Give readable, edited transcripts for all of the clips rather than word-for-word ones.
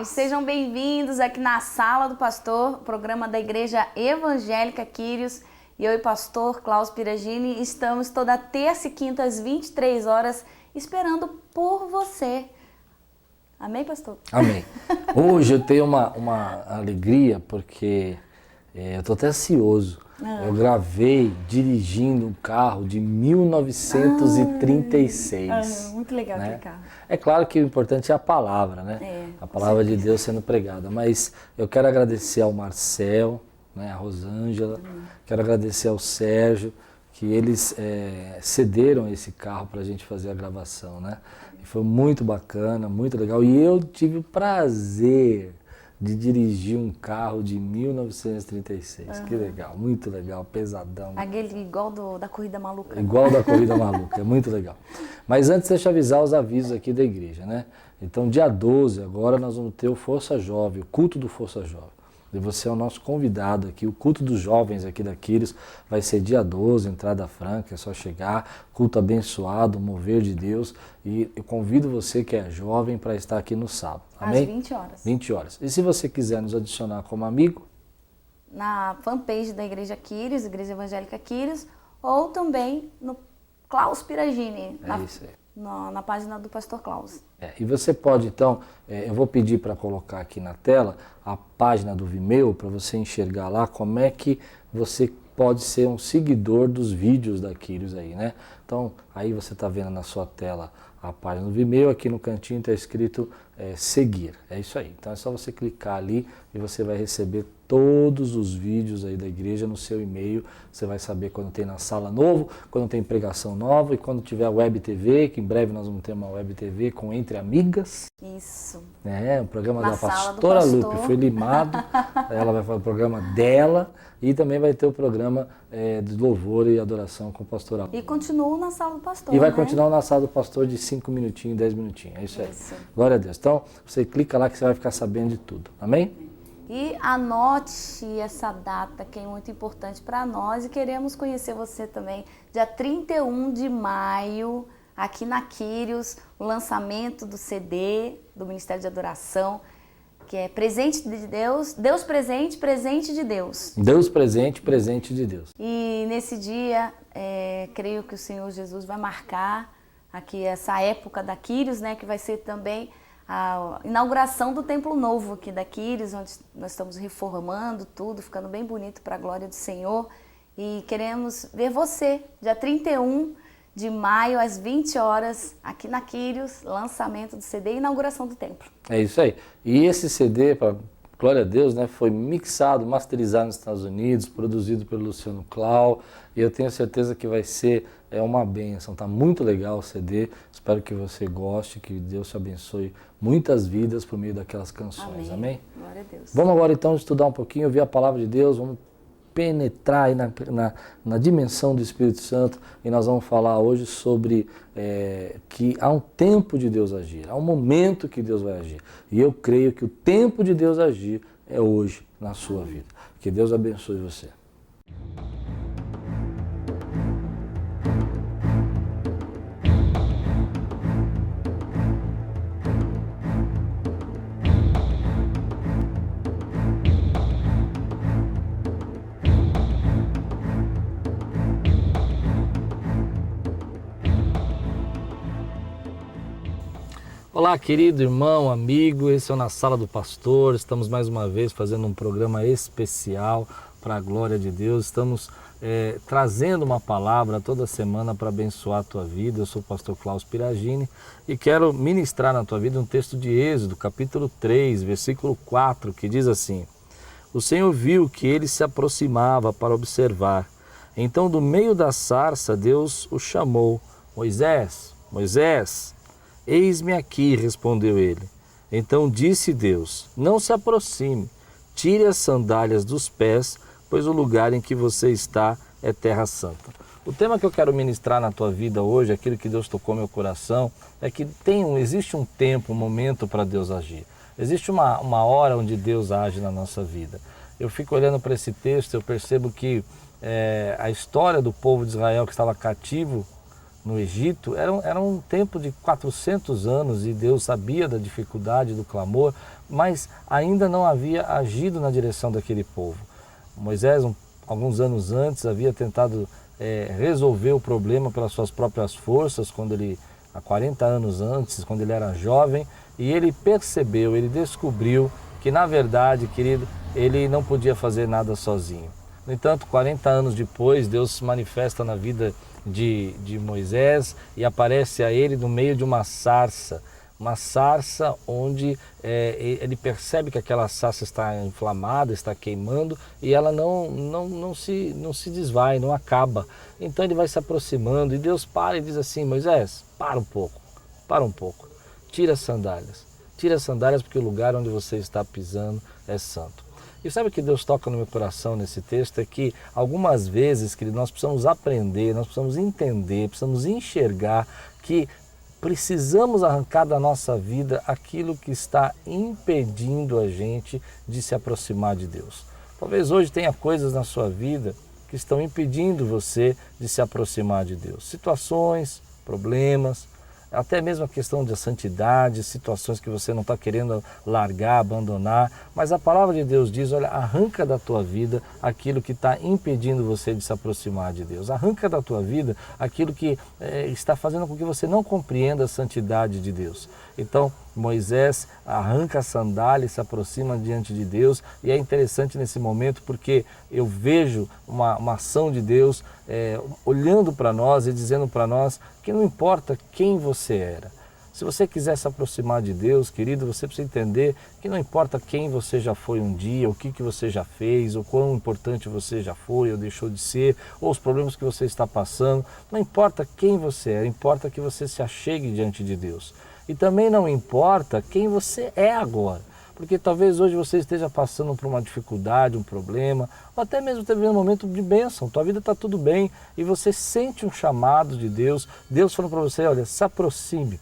gente, sejam bem-vindos aqui na Sala do Pastor, programa da Igreja Evangélica Quírios. E eu e o pastor Klaus Piragini estamos toda terça e quinta às 23 horas esperando por você. Amém, pastor? Amém. Hoje eu tenho uma alegria porque eu estou até ansioso. Eu gravei dirigindo um carro de 1936. Muito legal aquele carro. É claro que o importante é a palavra, né? A palavra de Deus sendo pregada. Mas eu quero agradecer ao Marcel, né, a Rosângela, quero agradecer ao Sérgio, que eles cederam esse carro para a gente fazer a gravação, né? E foi muito bacana, muito legal. E eu tive o prazer de dirigir um carro de 1936. Que legal, muito legal, pesadão. Aquele igual da Corrida Maluca. Igual da Corrida Maluca, é muito legal. Mas antes deixa eu avisar os avisos aqui da igreja, né? Então dia 12 agora nós vamos ter o Força Jovem, o culto do Força Jovem. E você é o nosso convidado aqui, o culto dos jovens aqui da Quírios vai ser dia 12, entrada franca, é só chegar, culto abençoado, mover de Deus. E eu convido você que é jovem para estar aqui no sábado, amém? Às 20 horas. 20 horas. E se você quiser nos adicionar como amigo? Na fanpage da Igreja Quírios, Igreja Evangélica Quírios, ou também no Klaus Piragini, Isso aí. na página do pastor Klaus. E você pode, então, eu vou pedir para colocar aqui na tela a página do Vimeo, para você enxergar lá como é que você pode ser um seguidor dos vídeos da Quírios aí, né? Então, aí você está vendo na sua tela a página do Vimeo, aqui no cantinho está escrito seguir, é isso aí. Então é só você clicar ali e você vai receber todos os vídeos aí da igreja no seu e-mail. Você vai saber quando tem na sala novo, quando tem pregação nova e quando tiver a Web TV, que em breve nós vamos ter uma Web TV com Entre Amigas. Isso. O programa Na da sala do pastora pastor. Lupe foi limado, ela vai fazer o programa dela e também vai ter o programa de louvor e adoração com o pastor Aldo. E continua na Sala do Pastor, E vai né? continuar na sala do pastor de 5 minutinhos, 10 minutinhos, é isso aí. Isso. Glória a Deus. Então, você clica lá que você vai ficar sabendo de tudo, amém? E anote essa data que é muito importante para nós e queremos conhecer você também. Dia 31 de maio, aqui na Quírios, o lançamento do CD do Ministério de Adoração, que é presente de Deus, Deus presente, presente de Deus. Deus presente, presente de Deus. E nesse dia, creio que o Senhor Jesus vai marcar aqui essa época da Quírios, né, que vai ser também a inauguração do Templo Novo aqui da Quírios, onde nós estamos reformando tudo, ficando bem bonito para a glória do Senhor. E queremos ver você, dia 31 de maio, às 20 horas, aqui na Quírios, lançamento do CD e inauguração do templo. É isso aí. E esse CD, para glória a Deus, né, foi mixado, masterizado nos Estados Unidos, produzido pelo Luciano Clau, e eu tenho certeza que vai ser uma bênção. Tá muito legal o CD, espero que você goste, que Deus te abençoe muitas vidas por meio daquelas canções, amém? Glória a Deus. Vamos agora então estudar um pouquinho, ouvir a palavra de Deus, vamos penetrar aí na dimensão do Espírito Santo e nós vamos falar hoje sobre que há um tempo de Deus agir, há um momento que Deus vai agir. E eu creio que o tempo de Deus agir é hoje na sua vida. Que Deus abençoe você. Olá, querido irmão, amigo, esse é o Na Sala do Pastor, estamos mais uma vez fazendo um programa especial para a glória de Deus, estamos trazendo uma palavra toda semana para abençoar a tua vida. Eu sou o pastor Klaus Piragini e quero ministrar na tua vida um texto de Êxodo, capítulo 3, versículo 4, que diz assim: O Senhor viu que ele se aproximava para observar, então do meio da sarça Deus o chamou, Moisés, Moisés. Eis-me aqui, respondeu ele. Então disse Deus, não se aproxime, tire as sandálias dos pés, pois o lugar em que você está é terra santa. O tema que eu quero ministrar na tua vida hoje, aquilo que Deus tocou meu coração, é que existe um tempo, um momento para Deus agir. Existe uma hora onde Deus age na nossa vida. Eu fico olhando para esse texto, eu percebo que a história do povo de Israel que estava cativo no Egito era um tempo de 400 anos e Deus sabia da dificuldade, do clamor, mas ainda não havia agido na direção daquele povo. Moisés, alguns anos antes, havia tentado resolver o problema pelas suas próprias forças, há 40 anos antes, quando ele era jovem, e ele percebeu, ele descobriu que, na verdade, querido, ele não podia fazer nada sozinho. No entanto, 40 anos depois, Deus se manifesta na vida de Moisés e aparece a ele no meio de uma sarça onde ele percebe que aquela sarça está inflamada, está queimando e ela não se desvai, não acaba. Então ele vai se aproximando e Deus para e diz assim: Moisés, para um pouco, tira as sandálias porque o lugar onde você está pisando é santo. E sabe o que Deus toca no meu coração nesse texto? É que algumas vezes, querido, nós precisamos aprender, nós precisamos entender, precisamos enxergar que precisamos arrancar da nossa vida aquilo que está impedindo a gente de se aproximar de Deus. Talvez hoje tenha coisas na sua vida que estão impedindo você de se aproximar de Deus. Situações, problemas, até mesmo a questão da santidade, situações que você não está querendo largar, abandonar, mas a palavra de Deus diz, olha, arranca da tua vida aquilo que está impedindo você de se aproximar de Deus, arranca da tua vida aquilo que está fazendo com que você não compreenda a santidade de Deus. Então, Moisés arranca a sandália e se aproxima diante de Deus, e é interessante nesse momento porque eu vejo uma ação de Deus olhando para nós e dizendo para nós que não importa quem você era. Se você quiser se aproximar de Deus, querido, você precisa entender que não importa quem você já foi um dia, o que você já fez, ou quão importante você já foi ou deixou de ser, ou os problemas que você está passando, não importa quem você é, importa que você se achegue diante de Deus. E também não importa quem você é agora, porque talvez hoje você esteja passando por uma dificuldade, um problema, ou até mesmo teve um momento de bênção, tua vida está tudo bem e você sente um chamado de Deus, Deus falando para você, olha, se aproxime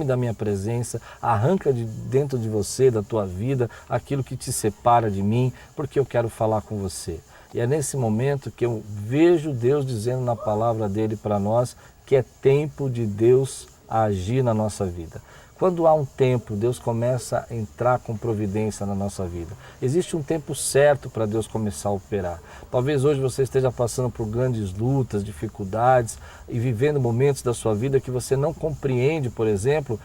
da minha presença, arranca de dentro de você, da tua vida, aquilo que te separa de mim, porque eu quero falar com você. E é nesse momento que eu vejo Deus dizendo na palavra dele para nós que é tempo de Deus agir na nossa vida. Quando há um tempo, Deus começa a entrar com providência na nossa vida. Existe um tempo certo para Deus começar a operar. Talvez hoje você esteja passando por grandes lutas, dificuldades e vivendo momentos da sua vida que você não compreende, por exemplo,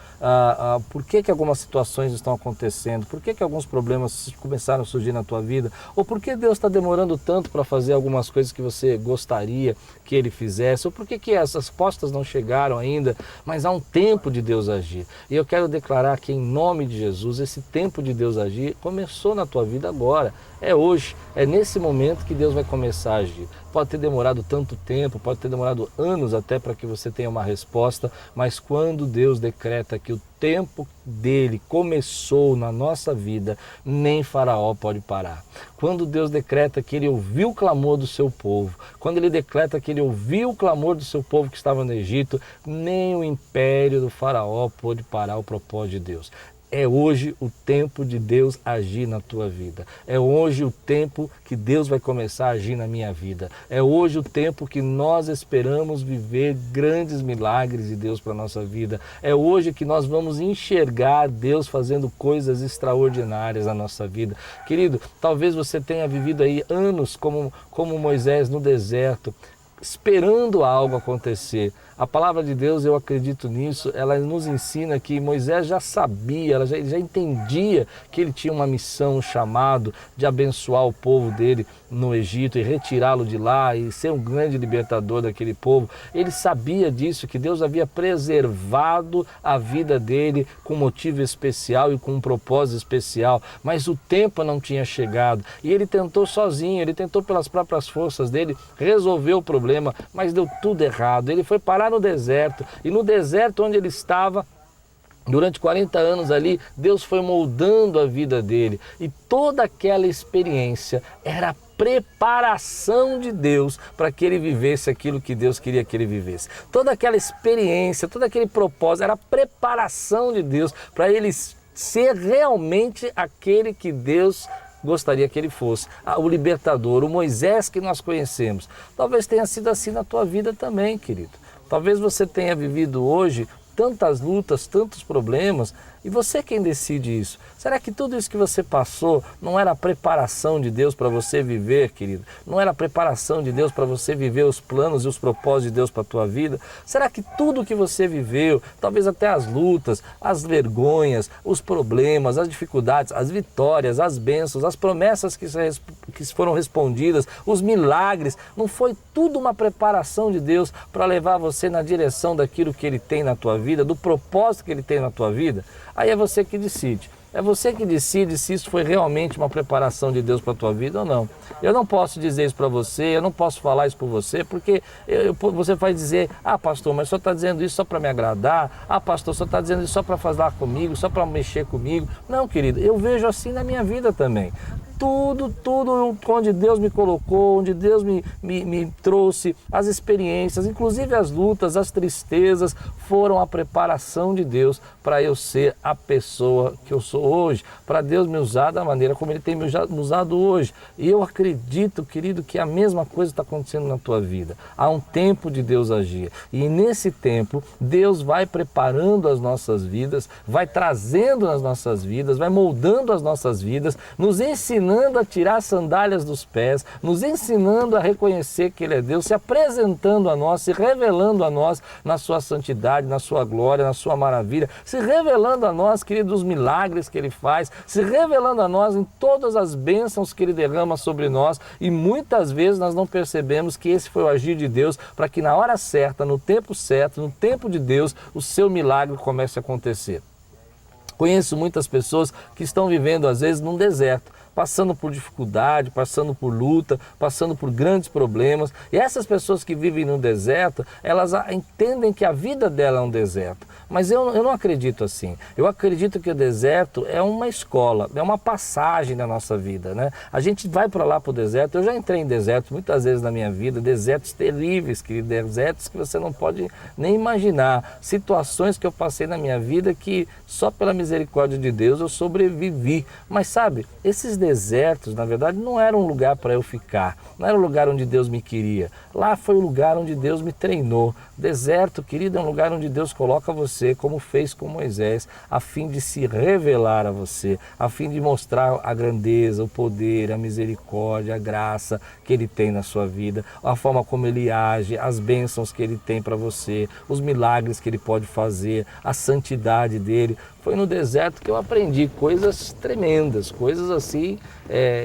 por que algumas situações estão acontecendo, por que alguns problemas começaram a surgir na tua vida, ou por que Deus está demorando tanto para fazer algumas coisas que você gostaria que Ele fizesse, ou por que essas respostas não chegaram ainda, mas há um tempo de Deus agir. E eu quero declarar que em nome de Jesus, esse tempo de Deus agir começou na tua vida agora, é hoje, é nesse momento que Deus vai começar a agir. Pode ter demorado tanto tempo, pode ter demorado anos até para que você tenha uma resposta, mas quando Deus decreta que o tempo dele começou na nossa vida, nem Faraó pode parar. Quando Deus decreta que ele ouviu o clamor do seu povo, quando ele decreta que ele ouviu o clamor do seu povo que estava no Egito, nem o império do Faraó pôde parar o propósito de Deus. É hoje o tempo de Deus agir na tua vida. É hoje o tempo que Deus vai começar a agir na minha vida. É hoje o tempo que nós esperamos viver grandes milagres de Deus para a nossa vida. É hoje que nós vamos enxergar Deus fazendo coisas extraordinárias na nossa vida. Querido, talvez você tenha vivido aí anos como Moisés no deserto, esperando algo acontecer. A palavra de Deus, eu acredito nisso, ela nos ensina que Moisés já sabia, ele já entendia que ele tinha uma missão, um chamado de abençoar o povo dele no Egito e retirá-lo de lá e ser um grande libertador daquele povo. Ele sabia disso, que Deus havia preservado a vida dele com um motivo especial e com um propósito especial, mas o tempo não tinha chegado e ele tentou sozinho, ele tentou pelas próprias forças dele resolver o problema, mas deu tudo errado. Ele foi parar no deserto, e no deserto onde ele estava, durante 40 anos ali, Deus foi moldando a vida dele, e toda aquela experiência era a preparação de Deus para que ele vivesse aquilo que Deus queria que ele vivesse. Toda aquela experiência, todo aquele propósito, era a preparação de Deus para ele ser realmente aquele que Deus gostaria que ele fosse. O libertador, o Moisés que nós conhecemos. Talvez tenha sido assim na tua vida também, querido. Talvez você tenha vivido hoje tantas lutas, tantos problemas, e você quem decide isso. Será que tudo isso que você passou não era a preparação de Deus para você viver, querido? Não era a preparação de Deus para você viver os planos e os propósitos de Deus para a tua vida? Será que tudo que você viveu, talvez até as lutas, as vergonhas, os problemas, as dificuldades, as vitórias, as bênçãos, as promessas que foram respondidas, os milagres, não foi tudo uma preparação de Deus para levar você na direção daquilo que Ele tem na tua vida, do propósito que Ele tem na tua vida? Aí é você que decide. É você que decide se isso foi realmente uma preparação de Deus para a tua vida ou não. Eu não posso dizer isso para você, eu não posso falar isso por você, porque você vai dizer, pastor, mas o senhor está dizendo isso só para me agradar? Pastor, o senhor está dizendo isso só para falar comigo, só para mexer comigo? Não, querido, eu vejo assim na minha vida também. Tudo onde Deus me colocou, onde Deus me trouxe, as experiências, inclusive as lutas, as tristezas, foram a preparação de Deus para eu ser a pessoa que eu sou hoje, para Deus me usar da maneira como Ele tem me usado hoje. E eu acredito, querido, que a mesma coisa está acontecendo na tua vida. Há um tempo de Deus agir. E nesse tempo, Deus vai preparando as nossas vidas, vai trazendo nas nossas vidas, vai moldando as nossas vidas, nos ensinando a tirar as sandálias dos pés, nos ensinando a reconhecer que Ele é Deus, se apresentando a nós, se revelando a nós na sua santidade, na sua glória, na sua maravilha, se revelando a nós, querido, os milagres que Ele faz, se revelando a nós em todas as bênçãos que Ele derrama sobre nós, e muitas vezes nós não percebemos que esse foi o agir de Deus para que na hora certa, no tempo de Deus, o seu milagre comece a acontecer. Conheço muitas pessoas que estão vivendo às vezes num deserto, passando por dificuldade, passando por luta, passando por grandes problemas. E essas pessoas que vivem no deserto, elas entendem que a vida dela é um deserto. Mas eu não acredito assim. Eu acredito que o deserto é uma escola, é uma passagem na nossa vida, né? A gente vai para lá para o deserto. Eu já entrei em desertos muitas vezes na minha vida, desertos terríveis, desertos que você não pode nem imaginar. Situações que eu passei na minha vida que só pela misericórdia de Deus eu sobrevivi. Mas sabe, esses desertos, na verdade, não era um lugar para eu ficar, não era um lugar onde Deus me queria. Lá foi o lugar onde Deus me treinou. Deserto, querido, é um lugar onde Deus coloca você, como fez com Moisés, a fim de se revelar a você, a fim de mostrar a grandeza, o poder, a misericórdia, a graça que Ele tem na sua vida, a forma como Ele age, as bênçãos que Ele tem para você, os milagres que Ele pode fazer, a santidade dEle. Foi no deserto que eu aprendi coisas tremendas, coisas assim,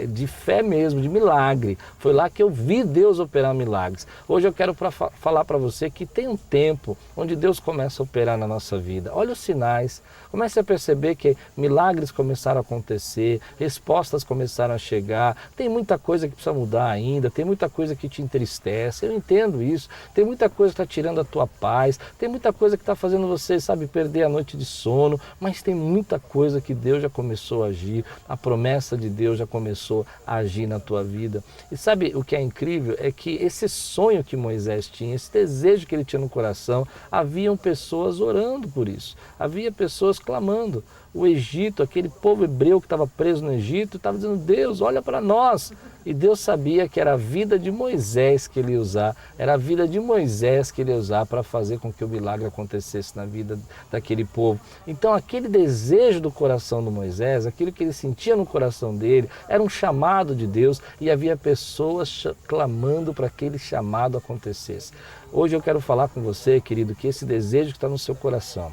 de fé mesmo, de milagre. Foi lá que eu vi Deus operar milagres. Hoje eu quero falar para você que tem um tempo onde Deus começa a operar na nossa vida. Olha os sinais, comece a perceber que milagres começaram a acontecer, respostas começaram a chegar. Tem muita coisa que precisa mudar ainda, tem muita coisa que te entristece, eu entendo isso. Tem muita coisa que está tirando a tua paz, tem muita coisa que está fazendo você, sabe, perder a noite de sono, mas tem muita coisa que Deus já começou a agir, a promessa de Deus já começou a agir na tua vida. E sabe o que é incrível? É que esse sonho que Moisés tinha, esse desejo que ele tinha no coração, haviam pessoas orando por isso, havia pessoas clamando. O Egito, aquele povo hebreu que estava preso no Egito, estava dizendo, Deus, olha para nós. E Deus sabia que era a vida de Moisés que Ele ia usar, era a vida de Moisés que Ele ia usar para fazer com que o milagre acontecesse na vida daquele povo. Então aquele desejo do coração do Moisés, aquilo que ele sentia no coração dele, era um chamado de Deus e havia pessoas clamando para que aquele chamado acontecesse. Hoje eu quero falar com você, querido, que esse desejo que está no seu coração,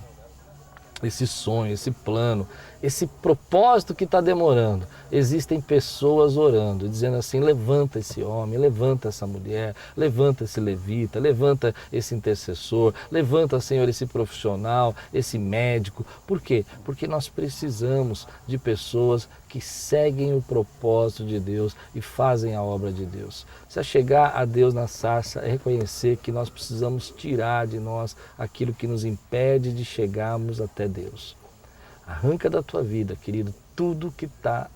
esse sonho, esse plano, esse propósito que está demorando, existem pessoas orando, dizendo assim, levanta esse homem, levanta essa mulher, levanta esse levita, levanta esse intercessor, levanta, Senhor, esse profissional, esse médico. Por quê? Porque nós precisamos de pessoas que seguem o propósito de Deus e fazem a obra de Deus. Se chegar a Deus na sarça é reconhecer que nós precisamos tirar de nós aquilo que nos impede de chegarmos até Deus. Arranca da tua vida, querido, tudo que está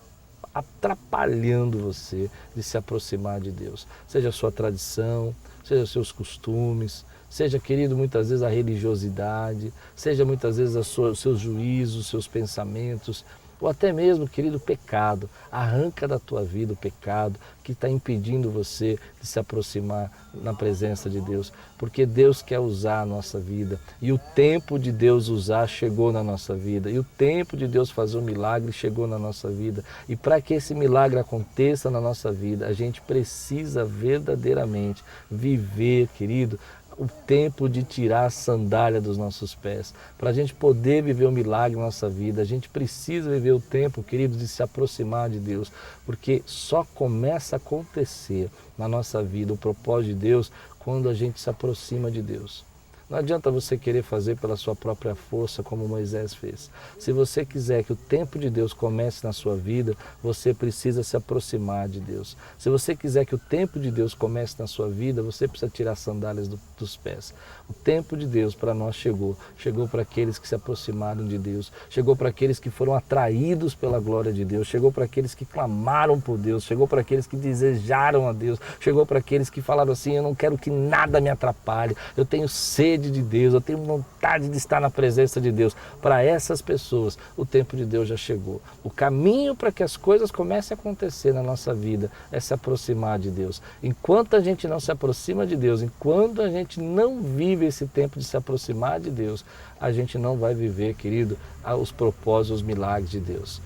atrapalhando você de se aproximar de Deus. Seja a sua tradição, seja os seus costumes, seja, querido, muitas vezes a religiosidade, seja muitos vezes os seus juízos, os seus pensamentos. ou até mesmo, querido, pecado. Arranca da tua vida o pecado que está impedindo você de se aproximar na presença de Deus, porque Deus quer usar a nossa vida e o tempo de Deus usar chegou na nossa vida e o tempo de Deus fazer um milagre chegou na nossa vida. E para que esse milagre aconteça na nossa vida, a gente precisa verdadeiramente viver, querido, o tempo de tirar a sandália dos nossos pés. Para a gente poder viver o milagre na nossa vida, a gente precisa viver o tempo, querido, de se aproximar de Deus, porque só começa a acontecer na nossa vida o propósito de Deus quando a gente se aproxima de Deus. Não adianta você querer fazer pela sua própria força como Moisés fez. Se você quiser que o tempo de Deus comece na sua vida, você precisa se aproximar de Deus. Se você quiser que o tempo de Deus comece na sua vida, você precisa tirar as sandálias dos pés. O tempo de Deus para nós chegou. Chegou para aqueles que se aproximaram de Deus. Chegou para aqueles que foram atraídos pela glória de Deus. Chegou para aqueles que clamaram por Deus. Chegou para aqueles que desejaram a Deus. Chegou para aqueles que falaram assim, eu não quero que nada me atrapalhe. Eu tenho sede de Deus, eu tenho vontade de estar na presença de Deus. Para essas pessoas, o tempo de Deus já chegou. O caminho para que as coisas comecem a acontecer na nossa vida é se aproximar de Deus. Enquanto a gente não se aproxima de Deus, enquanto a gente não vive esse tempo de se aproximar de Deus, a gente não vai viver, querido, os propósitos, os milagres de Deus.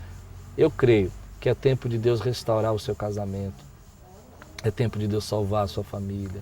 Eu creio que é tempo de Deus restaurar o seu casamento, é tempo de Deus salvar a sua família.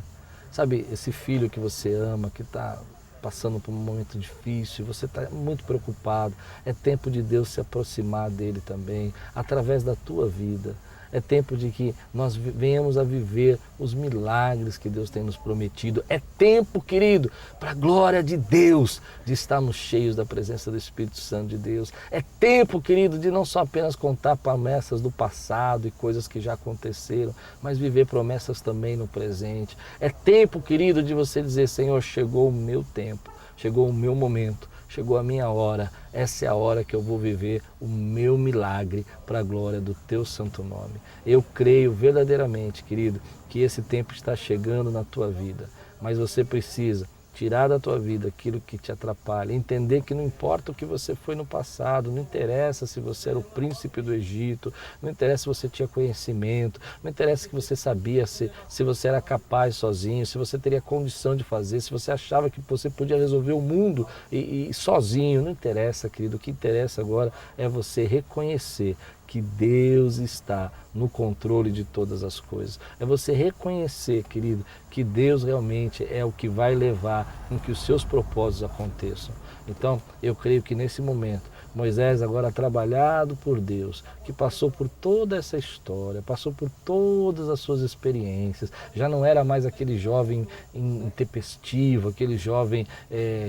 Sabe, esse filho que você ama, que está passando por um momento difícil, você está muito preocupado, é tempo de Deus se aproximar dele também, através da tua vida. É tempo de que nós venhamos a viver os milagres que Deus tem nos prometido. É tempo, querido, para a glória de Deus, de estarmos cheios da presença do Espírito Santo de Deus. É tempo, querido, de não só apenas contar promessas do passado e coisas que já aconteceram, mas viver promessas também no presente. É tempo, querido, de você dizer, Senhor, chegou o meu tempo, chegou o meu momento. Chegou a minha hora, essa é a hora que eu vou viver o meu milagre para a glória do teu santo nome. Eu creio verdadeiramente, querido, que esse tempo está chegando na tua vida, mas você precisa tirar da tua vida aquilo que te atrapalha, entender que não importa o que você foi no passado, não interessa se você era o príncipe do Egito, não interessa se você tinha conhecimento, não interessa que você sabia se você era capaz sozinho, se você teria condição de fazer, se você achava que você podia resolver o mundo e sozinho, não interessa, querido, o que interessa agora é você reconhecer que Deus está no controle de todas as coisas. É você reconhecer, querido, que Deus realmente é o que vai levar com que os seus propósitos aconteçam. Então, eu creio que nesse momento, Moisés, agora trabalhado por Deus, que passou por toda essa história, passou por todas as suas experiências, já não era mais aquele jovem intempestivo, aquele jovem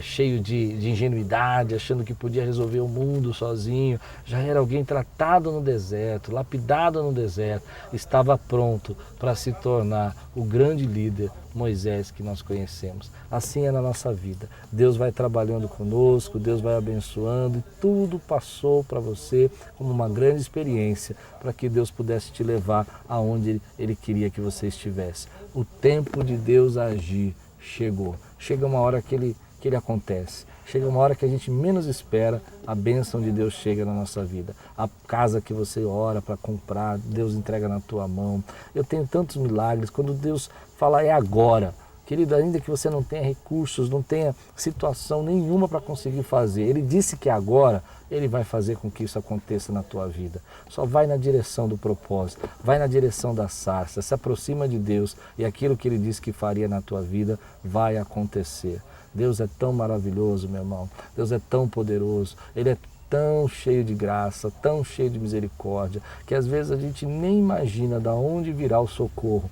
cheio de ingenuidade, achando que podia resolver o mundo sozinho, já era alguém tratado no deserto, lapidado no deserto, estava pronto para se tornar o grande líder Moisés que nós conhecemos. Assim é na nossa vida. Deus vai trabalhando conosco, Deus vai abençoando e tudo passou para você como uma grande experiência para que Deus pudesse te levar aonde Ele queria que você estivesse. O tempo de Deus agir chegou. Chega uma hora que ele acontece. Chega uma hora que a gente menos espera, a bênção de Deus chega na nossa vida. A casa que você ora para comprar, Deus entrega na tua mão. Eu tenho tantos milagres, quando Deus fala é agora. Querido, ainda que você não tenha recursos, não tenha situação nenhuma para conseguir fazer, Ele disse que agora Ele vai fazer com que isso aconteça na tua vida. Só vai na direção do propósito, vai na direção da sarça, se aproxima de Deus e aquilo que Ele disse que faria na tua vida vai acontecer. Deus é tão maravilhoso, meu irmão. Deus é tão poderoso. Ele é tão cheio de graça, tão cheio de misericórdia, que às vezes a gente nem imagina de onde virá o socorro.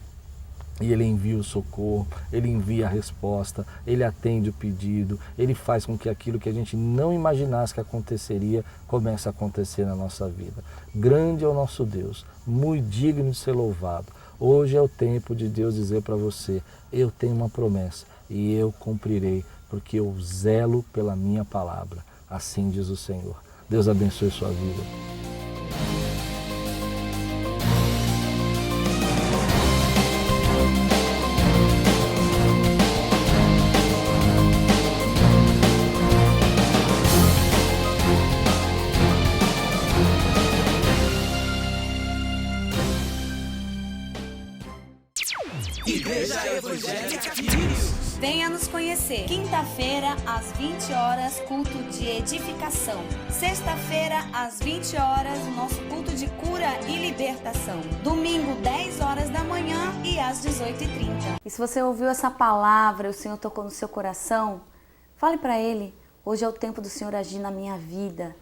E Ele envia o socorro, Ele envia a resposta, Ele atende o pedido, Ele faz com que aquilo que a gente não imaginasse que aconteceria, comece a acontecer na nossa vida. Grande é o nosso Deus, muito digno de ser louvado. Hoje é o tempo de Deus dizer para você, eu tenho uma promessa e eu cumprirei, porque eu zelo pela minha palavra. Assim diz o Senhor. Deus abençoe sua vida. Igreja Evangélica Quírios. Venha nos conhecer. Quinta-feira, às 20 horas, culto de edificação. Sexta-feira, às 20 horas, o nosso culto de cura e libertação. Domingo, 10 horas da manhã e às 18h30. E se você ouviu essa palavra e o Senhor tocou no seu coração, fale para Ele. Hoje é o tempo do Senhor agir na minha vida.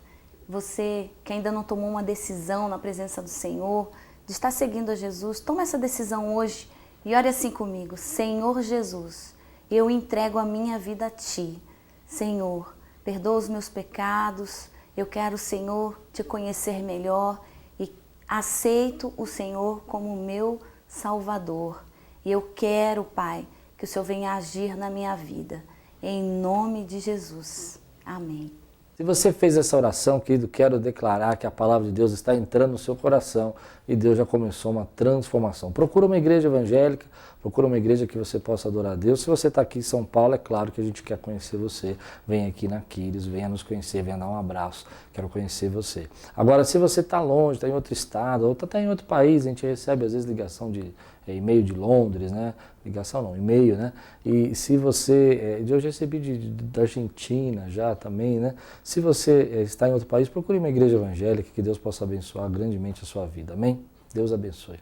Você que ainda não tomou uma decisão na presença do Senhor, de estar seguindo a Jesus, tome essa decisão hoje e ore assim comigo. Senhor Jesus, eu entrego a minha vida a Ti. Senhor, perdoa os meus pecados. Eu quero, Senhor, Te conhecer melhor e aceito o Senhor como meu Salvador. E eu quero, Pai, que o Senhor venha agir na minha vida. Em nome de Jesus. Amém. Se você fez essa oração, querido, quero declarar que a palavra de Deus está entrando no seu coração e Deus já começou uma transformação. Procura uma igreja evangélica, procura uma igreja que você possa adorar a Deus. Se você está aqui em São Paulo, é claro que a gente quer conhecer você. Venha aqui na Quírios, venha nos conhecer, venha dar um abraço. Quero conhecer você. Agora, se você está longe, está em outro estado, ou está em outro país, a gente recebe às vezes ligação de e-mail de Londres, né? Ligação não, e-mail, né? E se você, eu já recebi da Argentina já também, né? Se você está em outro país, procure uma igreja evangélica, que Deus possa abençoar grandemente a sua vida, amém? Deus abençoe.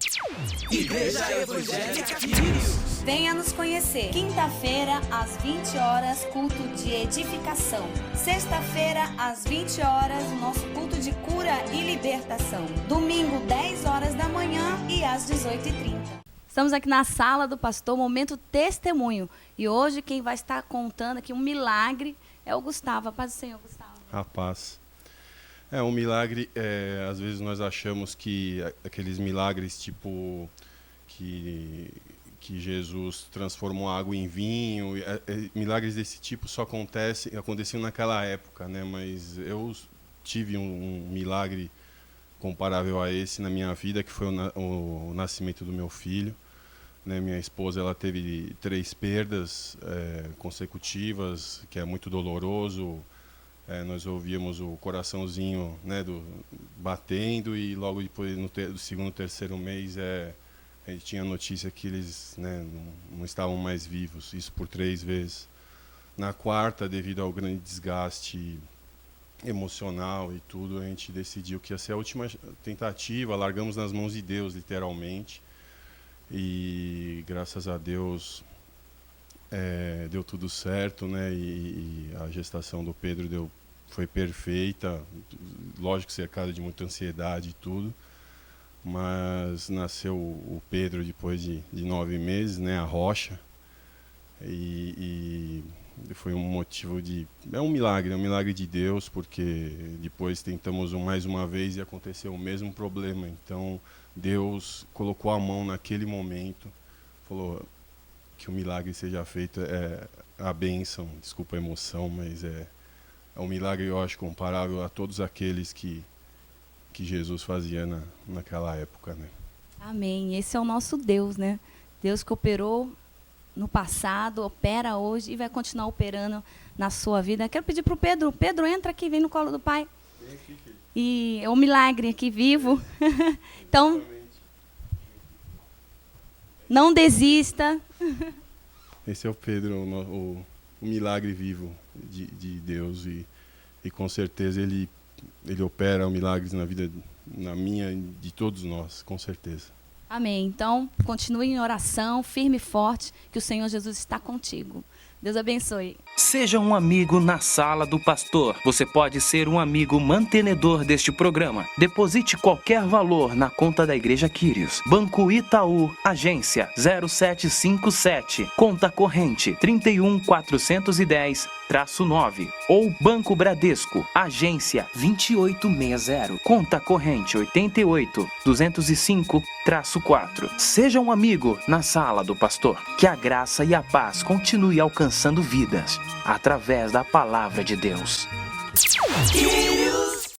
Igreja Evangélica Quírios. Venha nos conhecer. Quinta-feira, às 20 horas, culto de edificação. Sexta-feira, às 20 horas, o nosso culto de cura e libertação. Domingo, 10 horas da manhã e às 18h30. Estamos aqui na sala do pastor, momento testemunho. E hoje quem vai estar contando aqui um milagre é o Gustavo. A paz do Senhor, Gustavo. A paz. Um milagre, às vezes nós achamos que aqueles milagres tipo que Jesus transformou água em vinho, milagres desse tipo só aconteciam naquela época, né? Mas eu tive um milagre comparável a esse na minha vida, que foi o nascimento do meu filho. Né? Minha esposa, ela teve 3 perdas consecutivas, que é muito doloroso. Nós ouvíamos o coraçãozinho, né, batendo, e logo depois, do segundo, terceiro mês, a gente tinha a notícia que eles, né, não estavam mais vivos, isso por 3 vezes. Na quarta, devido ao grande desgaste emocional e tudo, a gente decidiu que ia ser a última tentativa, largamos nas mãos de Deus, literalmente, e graças a Deus deu tudo certo, né, e a gestação do Pedro foi perfeita, lógico, cercada de muita ansiedade e tudo, mas nasceu o Pedro depois de 9 meses, né, a Rocha, e foi um motivo é um milagre de Deus, porque depois tentamos mais uma vez e aconteceu o mesmo problema. Então Deus colocou a mão naquele momento, falou que o milagre seja feito, a bênção, desculpa a emoção, mas é um milagre, eu acho, comparável a todos aqueles que Jesus fazia naquela época, né? Amém. Esse é o nosso Deus, né? Deus que operou no passado, opera hoje e vai continuar operando na sua vida. Quero pedir para o Pedro. Pedro, entra aqui, vem no colo do Pai. Vem aqui, querido. E é um milagre aqui vivo. Então, não desista. Esse é o Pedro, o milagre vivo de Deus, e com certeza ele opera milagres na vida, na minha e de todos nós, com certeza. Amém. Então, continue em oração, firme e forte, que o Senhor Jesus está contigo. Deus abençoe. Seja um amigo na sala do pastor. Você pode ser um amigo mantenedor deste programa. Deposite qualquer valor na conta da Igreja Quírios. Banco Itaú, agência 0757, conta corrente 31410-9. Ou Banco Bradesco, agência 2860, conta corrente 88205-4. Seja um amigo na sala do pastor. Que a graça e a paz continue alcançando vidas através da palavra de Deus.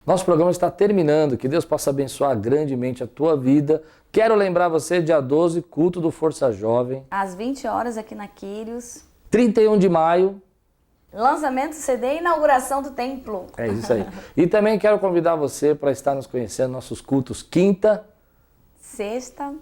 Nosso programa está terminando, que Deus possa abençoar grandemente a tua vida. Quero lembrar você, dia 12, culto do Força Jovem. Às 20 horas aqui na Quírios. 31 de maio. Lançamento do CD e inauguração do templo. É isso aí. E também quero convidar você para estar nos conhecendo nossos cultos quinta, sexta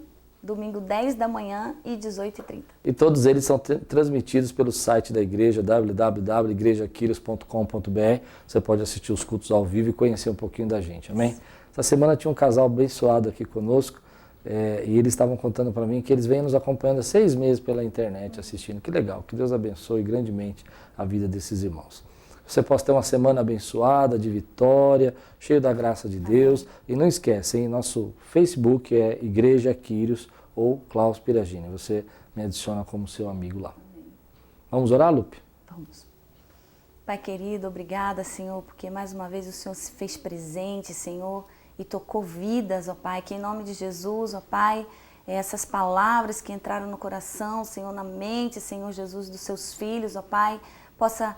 domingo 10 da manhã e 18h30. E todos eles são transmitidos pelo site da igreja, www.igrejaquiros.com.br. Você pode assistir os cultos ao vivo e conhecer um pouquinho da gente, amém? Essa semana tinha um casal abençoado aqui conosco, e eles estavam contando para mim que eles vêm nos acompanhando há 6 meses pela internet assistindo. Que legal, que Deus abençoe grandemente a vida desses irmãos. Você possa ter uma semana abençoada, de vitória, cheio da graça de Deus. E não esquece, hein, nosso Facebook é Igreja Quírios ou Klaus Piragini. Você me adiciona como seu amigo lá. Vamos orar, Lupe? Vamos. Pai querido, obrigada, Senhor, porque mais uma vez o Senhor se fez presente, Senhor, e tocou vidas, ó Pai, que em nome de Jesus, ó Pai, essas palavras que entraram no coração, Senhor, na mente, Senhor Jesus, dos seus filhos, ó Pai, possa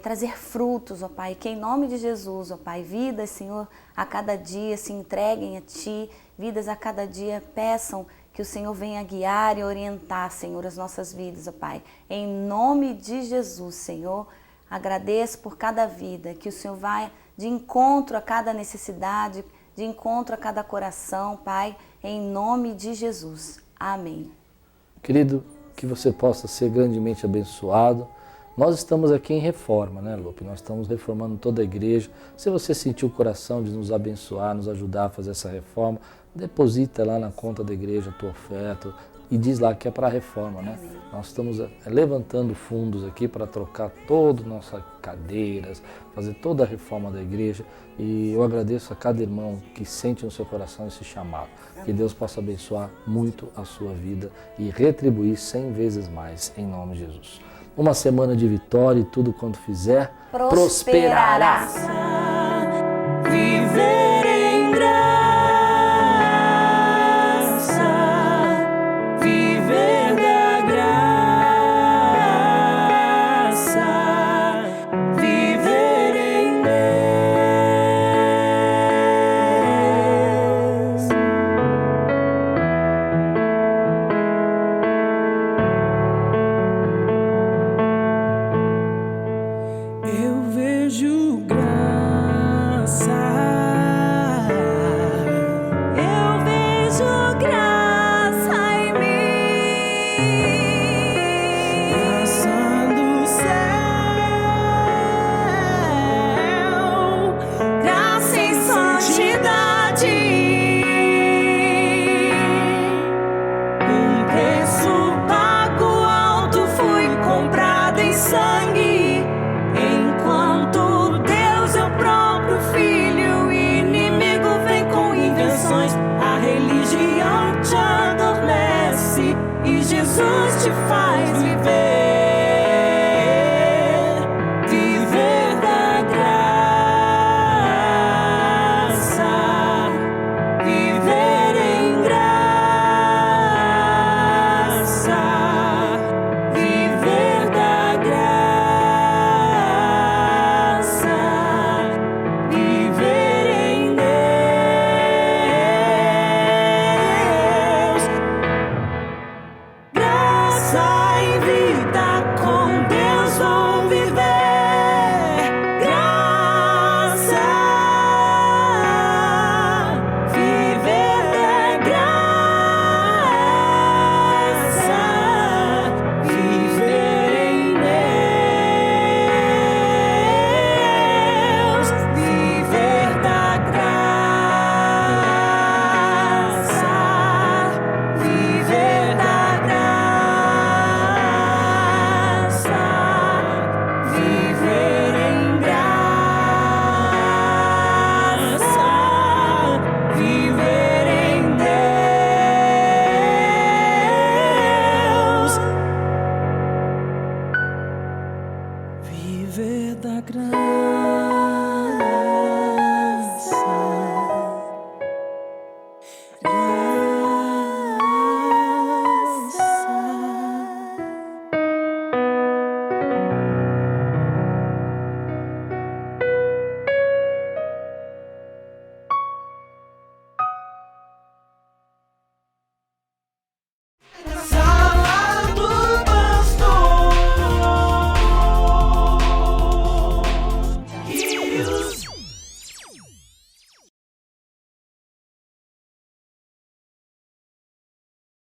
trazer frutos, ó Pai, que em nome de Jesus, ó Pai, vidas, Senhor, a cada dia se entreguem a Ti, vidas a cada dia peçam que o Senhor venha guiar e orientar, Senhor, as nossas vidas, ó Pai. Em nome de Jesus, Senhor, agradeço por cada vida, que o Senhor vai de encontro a cada necessidade, de encontro a cada coração, Pai, em nome de Jesus. Amém. Querido, que você possa ser grandemente abençoado. Nós estamos aqui em reforma, né, Lupe? Nós estamos reformando toda a igreja. Se você sentiu o coração de nos abençoar, nos ajudar a fazer essa reforma, deposita lá na conta da igreja a tua oferta e diz lá que é para a reforma, né? Amém. Nós estamos levantando fundos aqui para trocar todas as nossas cadeiras, fazer toda a reforma da igreja. E eu agradeço a cada irmão que sente no seu coração esse chamado. Amém. Que Deus possa abençoar muito a sua vida e retribuir 100 vezes mais, em nome de Jesus. Uma semana de vitória e tudo quanto fizer, prosperará. Viver em graça, viver da graça, viver em Deus. Eu vejo graça, eu vejo graça em mim, graça do céu, graça em santidade, um preço pago alto, fui comprado em sangue. Enquanto Deus é o próprio Filho, o inimigo vem com invenções. A religião te adormece e Jesus te faz viver.